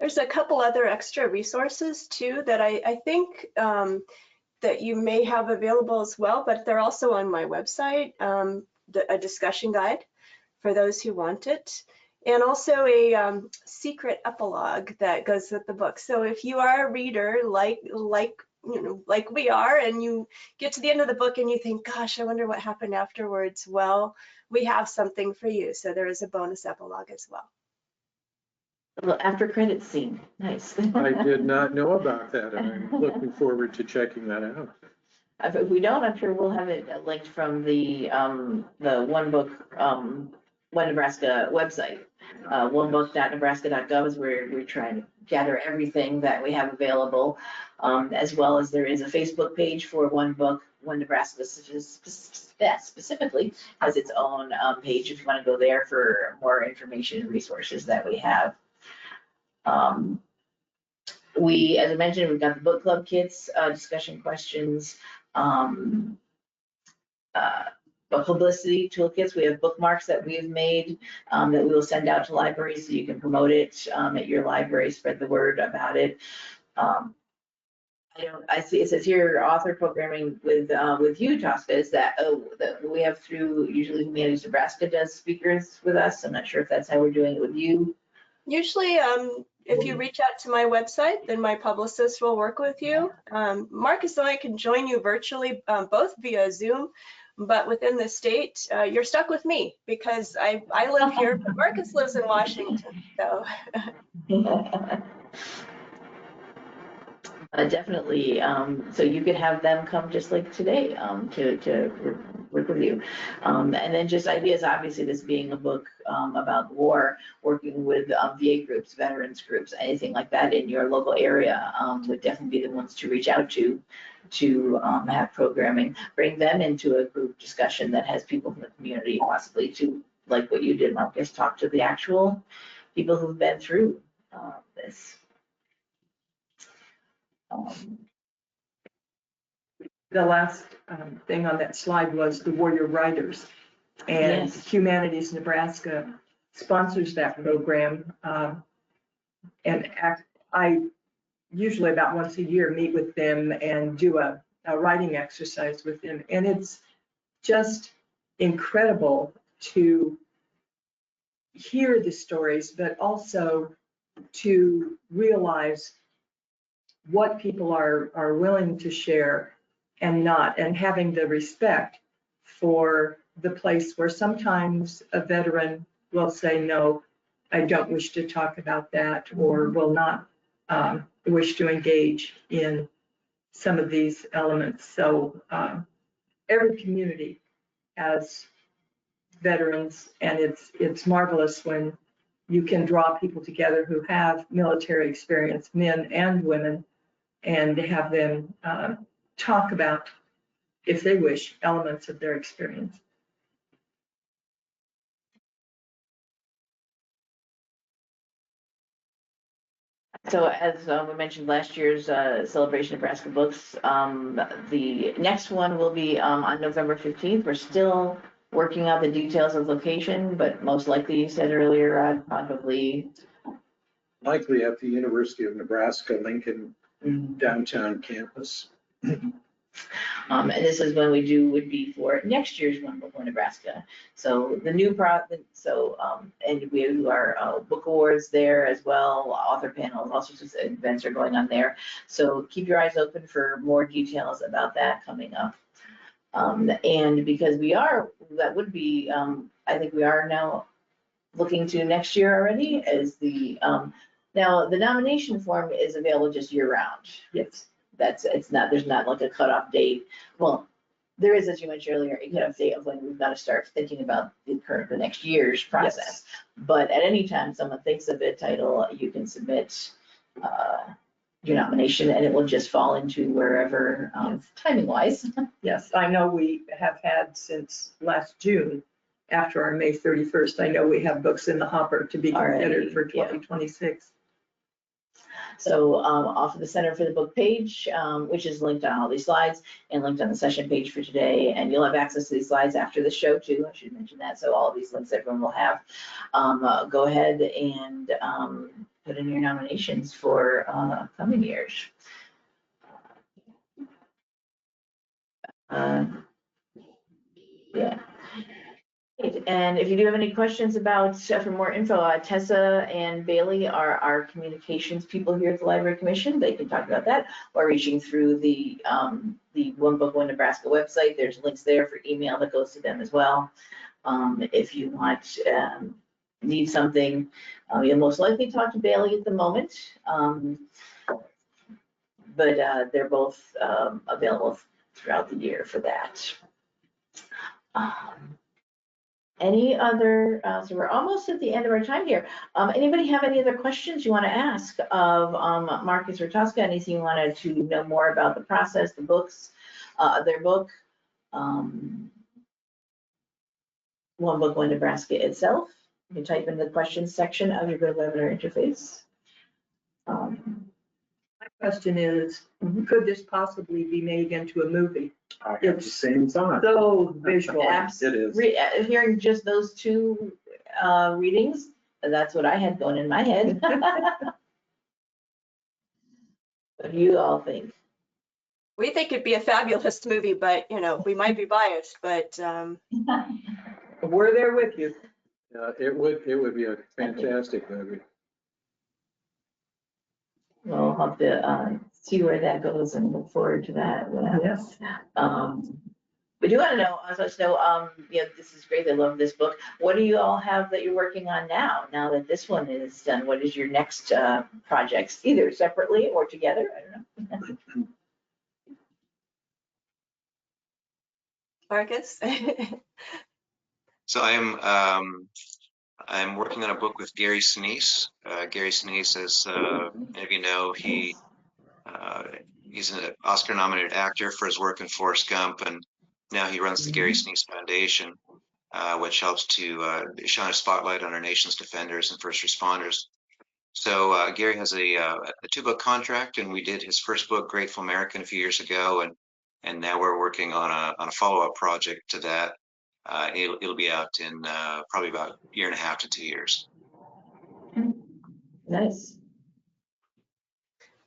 There's a couple other extra resources too that I think that you may have available as well, but they're also on my website, a discussion guide for those who want it, and also a secret epilogue that goes with the book. So if you are a reader like we are, and you get to the end of the book and you think, gosh, I wonder what happened afterwards, well, we have something for you. So there is a bonus epilogue as well. A little after credits scene, nice. I did not know about that, and I'm looking forward to checking that out. If we don't, I'm sure we'll have it linked from the One Book, One Nebraska website. Onebook.nebraska.gov is where we're trying to gather everything that we have available, as well as there is a Facebook page for One Book. One Nebraska specifically has its own page if you want to go there for more information and resources that we have. As I mentioned, we've got the book club kits, discussion questions, publicity toolkits. We have bookmarks that we've made that we will send out to libraries so you can promote it at your library, spread the word about it. I see it says here author programming with you, Tosca, is that we have through usually Humanities Nebraska does speakers with us. I'm not sure if that's how we're doing it with you. Usually, if you reach out to my website, then my publicist will work with you. Marcus and I can join you virtually, both via Zoom, but within the state, you're stuck with me because I live here, but Marcus lives in Washington, so. Definitely. So you could have them come just like today to work with you. And then just ideas, obviously this being a book about war, working with VA groups, veterans groups, anything like that in your local area would definitely be the ones to reach out to have programming, bring them into a group discussion that has people from the community possibly to, like what you did, Marcus, talk to the actual people who've been through this. The last thing on that slide was the Warrior Writers, and Yes. Humanities Nebraska sponsors that program. And I usually about once a year meet with them and do a writing exercise with them. And it's just incredible to hear the stories, but also to realize what people are willing to share and not, and having the respect for the place where sometimes a veteran will say, no, I don't wish to talk about that, or will not wish to engage in some of these elements. So every community has veterans, and it's marvelous when you can draw people together who have military experience, men and women, and have them talk about, if they wish, elements of their experience. So as we mentioned, last year's Celebration Nebraska Books, the next one will be on November 15th. We're still working out the details of location, but most likely, you said earlier, Rod, probably. Likely at the University of Nebraska Lincoln downtown campus. And this is when would be for next year's One Book One Nebraska. So the new and we do our book awards there as well, author panels, all sorts of events are going on there. So keep your eyes open for more details about that coming up. And because I think we are now looking to next year already as now the nomination form is available just year round. Yes. There's not like a cutoff date. Well, there is, as you mentioned earlier, a cutoff date of when we've got to start thinking about the next year's process. Yes. But at any time someone thinks of a title, you can submit your nomination and it will just fall into wherever, timing wise. Yes, I know we have had since last June, after our May 31st, I know we have books in the hopper to be considered Already, for yeah. 2026. So off of the Center for the Book page, which is linked on all these slides and linked on the session page for today. And you'll have access to these slides after the show too. I should mention that. So all of these links everyone will have. Go ahead and put in your nominations for coming years. Yeah. And if you do have any questions about, for more info, Tessa and Bailey are our communications people here at the Library Commission. They can talk about that, or reaching through the One Book One Nebraska website. There's links there for email that goes to them as well. If you want, need something, you'll most likely talk to Bailey at the moment. But they're both available throughout the year for that. Any other, so we're almost at the end of our time here. Anybody have any other questions you want to ask of Marcus or Tosca? Anything you wanted to know more about the process, the books, their book, One Book One Nebraska itself? You can type in the questions section of your GoToWebinar interface. My question is, could this possibly be made into a movie? I have the same thought. So visual. It is. Hearing just those two readings, that's what I had going in my head. What do you all think? We think it'd be a fabulous movie, but we might be biased, but We're there with you. It would be a fantastic movie. We'll have to see where that goes and look forward to that. Yes. We do want to know, this is great. I love this book. What do you all have that you're working on now that this one is done? What is your next projects, either separately or together? I don't know. Marcus? So I'm working on a book with Gary Sinise. Gary Sinise, as many of you know, he's an Oscar-nominated actor for his work in Forrest Gump, and now he runs the Gary Sinise Foundation, which helps to shine a spotlight on our nation's defenders and first responders. So Gary has a 2-book contract, and we did his first book, Grateful American, a few years ago, and now we're working on a follow-up project to that. It'll be out in probably about a year and a half to 2 years. Nice.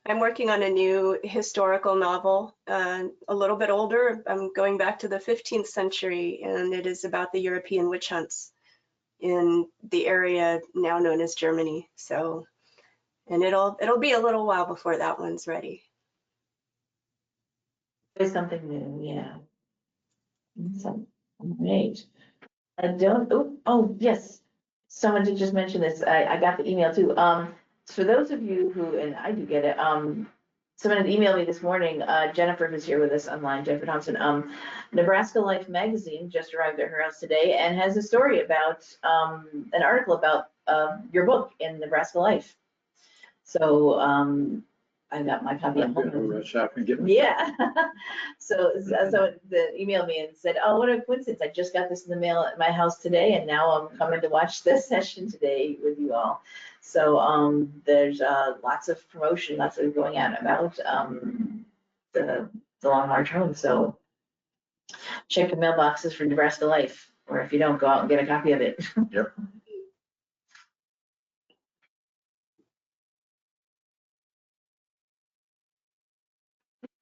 I'm working on a new historical novel, a little bit older. I'm going back to the 15th century, and it is about the European witch hunts in the area now known as Germany. So, and it'll be a little while before that one's ready. There's something new, yeah. Great. I don't, oh, yes. Someone did just mention this. I got the email too. For those of you who, and I do get it, someone had emailed me this morning, Jennifer, who's here with us online, Jennifer Thompson, Nebraska Life magazine just arrived at her house today and has a story about, an article about your book in Nebraska Life. So I got my copy at I'm gonna home. rush out and get my. Yeah. So the emailed me and said, oh, what a coincidence. I just got this in the mail at my house today, and now I'm coming to watch this session today with you all. So there's lots of promotion, lots of going out about the Long March Home. So check the mailboxes for Nebraska Life, or if you don't, go out and get a copy of it. Yep.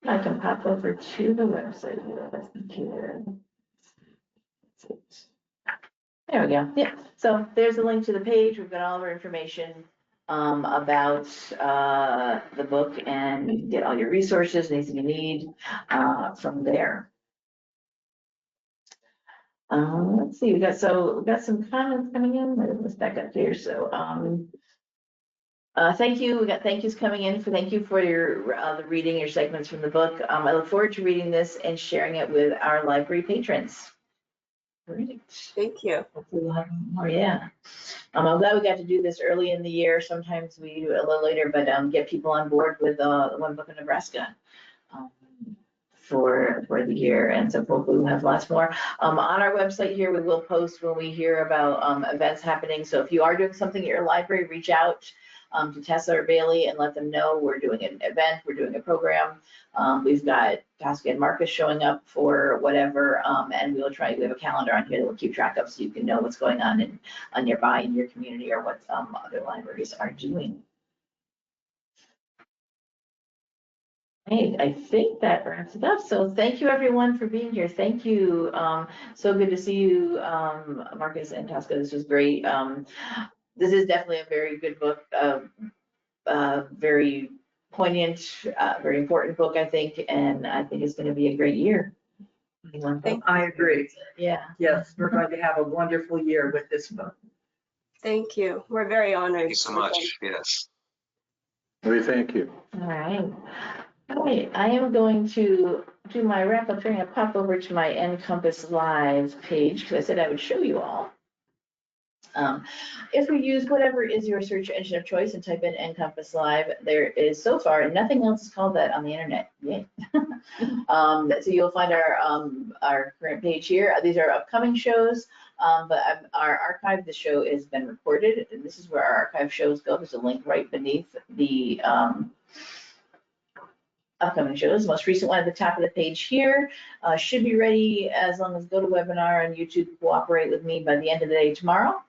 I can pop over to the website here. There we go. Yeah. So there's a link to the page. We've got all of our information about the book, and you can get all your resources, anything you need from there. Let's see. We've got some comments coming in. Let's back up here. So thank you. We got thank yous coming in. Thank you for your the reading your segments from the book. I look forward to reading this and sharing it with our library patrons. Great. Thank you. Hopefully we'll have more. Yeah. I'm glad we got to do this early in the year. Sometimes we do it a little later, but get people on board with One Book in Nebraska for the year, and so hopefully we'll have lots more. On our website here, we will post when we hear about events happening. So if you are doing something at your library, reach out to Tessa or Bailey and let them know we're doing an event, we're doing a program. We've got Tosca and Marcus showing up for whatever, and we have a calendar on here that we'll keep track of so you can know what's going on nearby in your community or what other libraries are doing. Hey, I think that wraps it up. So thank you everyone for being here. Thank you. So good to see you, Marcus and Tosca. This was great. This is definitely a very good book, very poignant, very important book, I think, and I think it's going to be a great year. I agree. Yeah. Yes, we're going to have a wonderful year with this book. Thank you. We're very honored. Thank you so much. Yes. We thank you. All right. All right. I am going to do my wrap up here. I'm going to pop over to my NCompass Live page because I said I would show you all. If we use whatever is your search engine of choice and type in NCompass Live, there is so far nothing else is called that on the internet. Yay. So you'll find our current page here. These are upcoming shows, but our archive, the show has been recorded, and this is where our archive shows go. There's a link right beneath the upcoming shows. Most recent one at the top of the page here should be ready as long as GoToWebinar and YouTube cooperate with me by the end of the day tomorrow.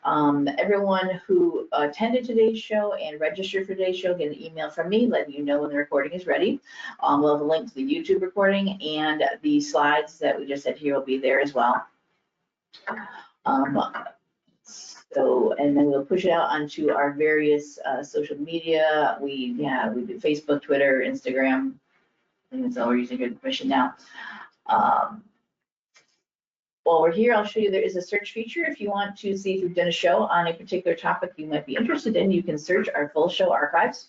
Everyone who attended today's show and registered for today's show get an email from me letting you know when the recording is ready. We'll have a link to the YouTube recording, and the slides that we just said here will be there as well. And then we'll push it out onto our various social media. We do Facebook, Twitter, Instagram. I think that's all we're using good permission now. While we're here, I'll show you there is a search feature. If you want to see if we've done a show on a particular topic you might be interested in, you can search our full show archives.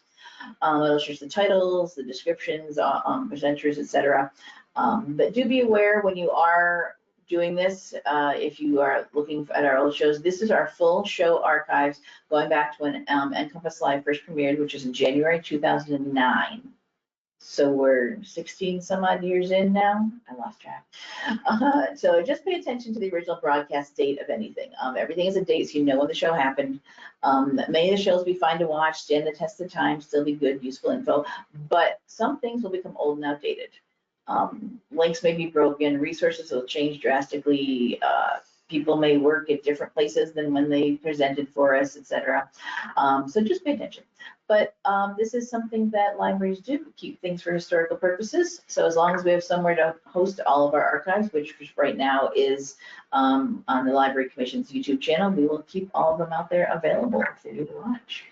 It'll show the titles, the descriptions, presenters, etc. But do be aware when you are doing this, if you are looking at our old shows, this is our full show archives going back to when NCompass Live first premiered, which is in January 2009. So we're 16 some odd years in now. I lost track. So just pay attention to the original broadcast date of anything. Everything is a date so you know when the show happened. Many of the shows will be fine to watch, stand the test of time, still be good, useful info, but some things will become old and outdated. Links may be broken, resources will change drastically. People may work at different places than when they presented for us, etc. So just pay attention. But this is something that libraries do, keep things for historical purposes. So as long as we have somewhere to host all of our archives, which right now is on the Library Commission's YouTube channel, we will keep all of them out there available for you to watch.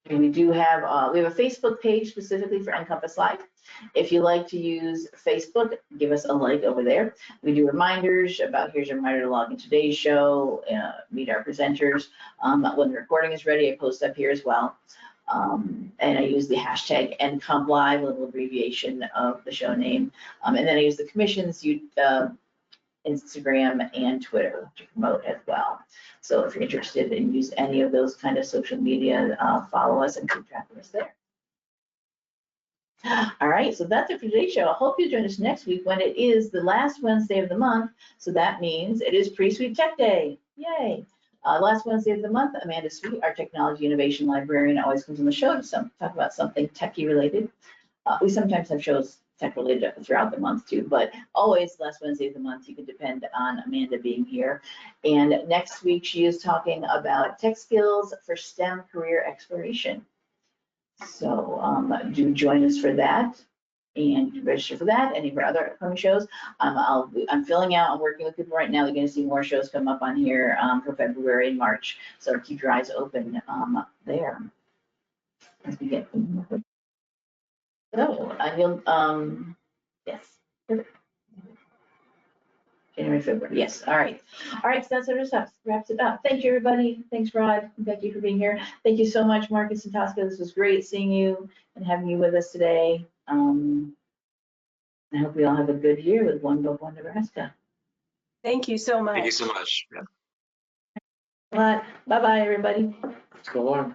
We do have, we have a Facebook page specifically for NCompass Live. If you like to use Facebook, give us a like over there. We do reminders about here's a reminder to log in today's show, meet our presenters. When the recording is ready, I post up here as well. And I use the hashtag NCompLive, a little abbreviation of the show name. And then I use the commission's Instagram, and Twitter to promote as well. So if you're interested in use any of those kind of social media, follow us and keep track of us there. All right, so that's it for today's show. I hope you join us next week when it is the last Wednesday of the month. So that means it is Pre-Suite Tech Day. Yay. Last Wednesday of the month, Amanda Sweet, our technology innovation librarian, always comes on the show to talk about something techie related. We sometimes have shows tech related throughout the month too, but always last Wednesday of the month, you can depend on Amanda being here. And next week, she is talking about tech skills for STEM career exploration. So do join us for that and register for that. Any of our other upcoming shows. I'm filling out, I'm working with people right now. They're going to see more shows come up on here for February and March. So keep your eyes open there as we get. So I will, yes. Perfect. January, February, yes, all right. All right, so that's what it wraps it up. Thank you, everybody. Thanks, Rod and Becky, for being here. Thank you so much, Marcus and Tosca. This was great seeing you and having you with us today. I hope we all have a good year with One Vote, One Nebraska. Thank you so much. Thank you so much. Yeah. Bye-bye, everybody. So long.